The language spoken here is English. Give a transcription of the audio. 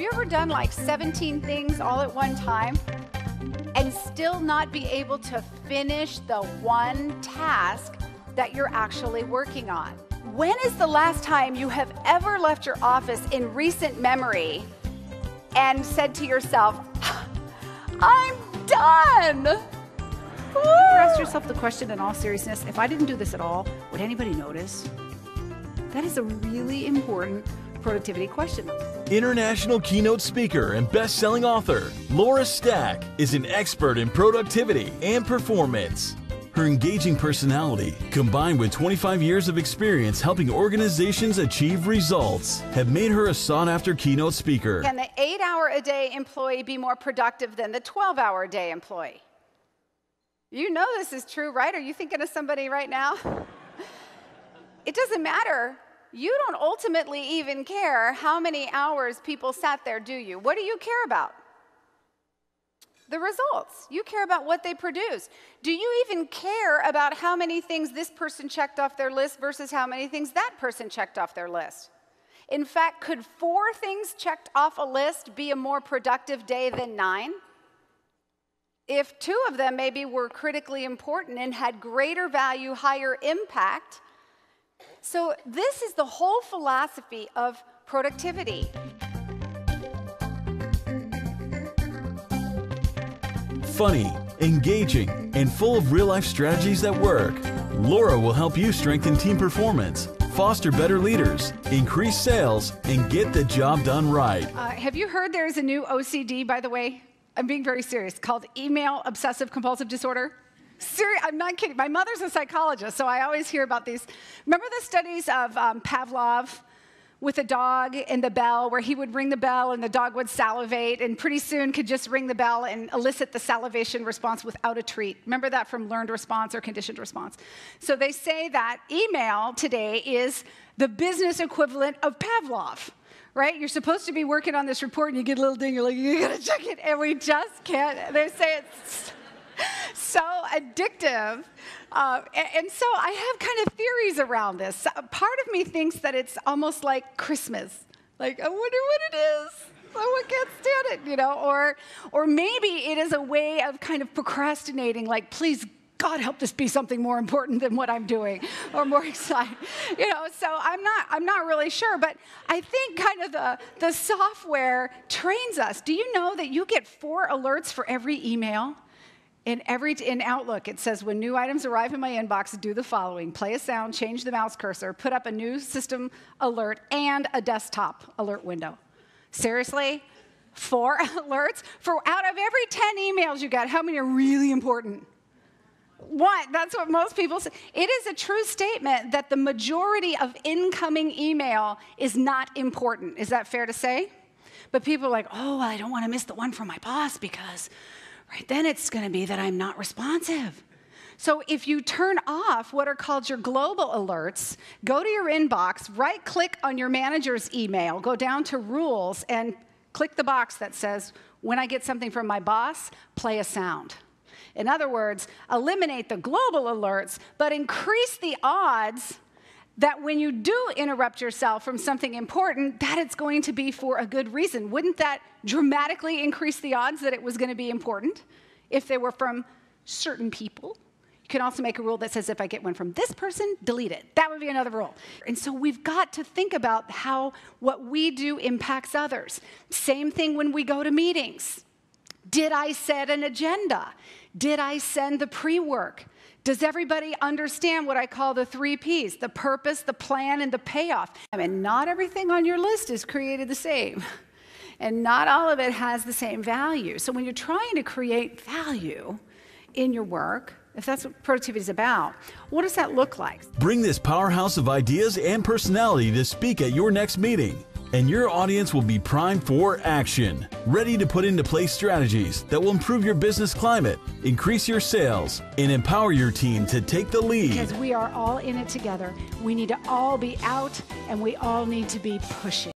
you ever done like 17 things all at one time and still not be able to finish the one task that you're actually working on? When is the last time you have ever left your office in recent memory and said to yourself, I'm done? You ever asked yourself the question in all seriousness, if I didn't do this at all, would anybody notice? That is a really important productivity question. International keynote speaker and best-selling author, Laura Stack is an expert in productivity and performance. Her engaging personality, combined with 25 years of experience helping organizations achieve results, have made her a sought-after keynote speaker. Can the 8-hour-a-day employee be more productive than the 12-hour-a-day employee? You know this is true, right? Are you thinking of somebody right now? It doesn't matter. You don't ultimately even care how many hours people sat there, do you? What do you care about? The results. You care about what they produce. Do you even care about how many things this person checked off their list versus how many things that person checked off their list? In fact, could 4 things checked off a list be a more productive day than 9? If 2 of them maybe were critically important and had greater value, higher impact. So this is the whole philosophy of productivity. Funny, engaging, and full of real-life strategies that work, Laura will help you strengthen team performance, foster better leaders, increase sales, and get the job done right. Have you heard there's a new OCD, by the way? I'm being very serious, called email obsessive compulsive disorder. I'm not kidding. My mother's a psychologist, so I always hear about these. Remember the studies of Pavlov with a dog and the bell, where he would ring the bell and the dog would salivate, and pretty soon could just ring the bell and elicit the salivation response without a treat. Remember that from learned response or conditioned response? So they say that email today is the business equivalent of Pavlov. Right? You're supposed to be working on this report and you get a little ding, you're like, you gotta check it, and we just can't. They say it's so addictive. And so I have kind of theories around this. Part of me thinks that it's almost like Christmas. Like, I wonder what it is. I can't stand it, you know? Or maybe it is a way of kind of procrastinating, like, please, God, help this be something more important than what I'm doing, or more exciting, you know. So I'm not really sure, but I think kind of the software trains us. Do you know that you get 4 alerts for every email? In Outlook, it says, when new items arrive in my inbox, do the following: play a sound, change the mouse cursor, put up a new system alert, and a desktop alert window. Seriously? 4 alerts? Out of every 10 emails you get, how many are really important? 1. That's what most people say. It is a true statement that the majority of incoming email is not important. Is that fair to say? But people are like, oh, well, I don't want to miss the one from my boss because right then it's going to be that I'm not responsive. So if you turn off what are called your global alerts, go to your inbox, right-click on your manager's email, go down to rules, and click the box that says, when I get something from my boss, play a sound. In other words, eliminate the global alerts, but increase the odds that when you do interrupt yourself from something important, that it's going to be for a good reason. Wouldn't that dramatically increase the odds that it was going to be important if they were from certain people? You can also make a rule that says, if I get one from this person, delete it. That would be another rule. And so we've got to think about how what we do impacts others. Same thing when we go to meetings. Did I set an agenda? Did I send the pre-work? Does everybody understand what I call the 3 Ps, the purpose, the plan, and the payoff? I mean, not everything on your list is created the same, and not all of it has the same value. So when you're trying to create value in your work, if that's what productivity is about, what does that look like? Bring this powerhouse of ideas and personality to speak at your next meeting, and your audience will be primed for action, ready to put into place strategies that will improve your business climate, increase your sales, and empower your team to take the lead. Because we are all in it together. We need to all be out, and we all need to be pushing.